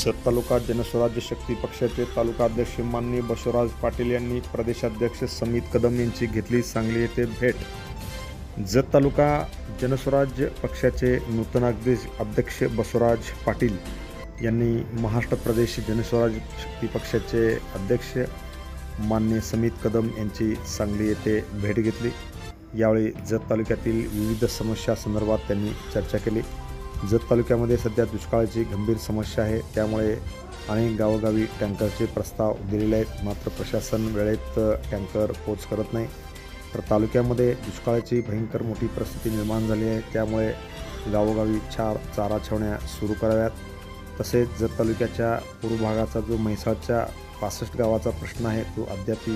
जत तालुका जनस्वराज्य शक्ती पक्षाचे तालुका अध्यक्ष माननीय बसवराज पाटील यांनी प्रदेशाध्यक्ष समित कदम यांची घेतली सांगली येथे भेट। जत तालुका जनस्वराज्य पक्षाचे नूतन अध्यक्ष बसवराज पाटील यांनी महाराष्ट्र प्रदेश जनस्वराज्य शक्ती पक्षाचे अध्यक्ष माननीय समित कदम यांची सांगली येथे भेट घेतली। यावेळी जत तालुक्यातील विविध समस्या संदर्भात त्यांनी चर्चा केली। जत तालुक्यामध्ये सध्या दुष्काळाची गंभीर समस्या आहे, त्यामुळे अनेक गावोगावी टँकरचे प्रस्ताव दिलेले आहेत, मात्र प्रशासन वेळेत टँकर पोच करत नाही। तर तालुक्यामध्ये दुष्काळाची भयंकर मोठी परिस्थिती निर्माण झाली आहे, त्यामुळे गावोगावी चारा छावण्या सुरू कराव्यात। तसेच जत तालुक्याच्या पूर्व भागाचा जो म्हैसाळच्या 65 गावाचा प्रश्न आहे तो अद्याप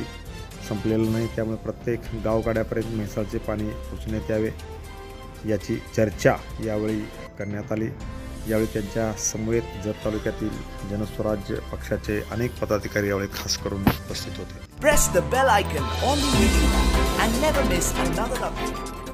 संपलेला नाही, त्यामुळे प्रत्येक गावगाड्यापर्यंत म्हैसाळचे पाणी पोचण्यात यावे याची चर्चा यावेळी करण्यात आली। यावेळी त्यांच्या समवेत जत तालुक्यातील जनस्वराज्य पक्षाचे अनेक पदाधिकारी यावेळी खास करून उपस्थित होते। Press the bell icon on the video and never miss another update.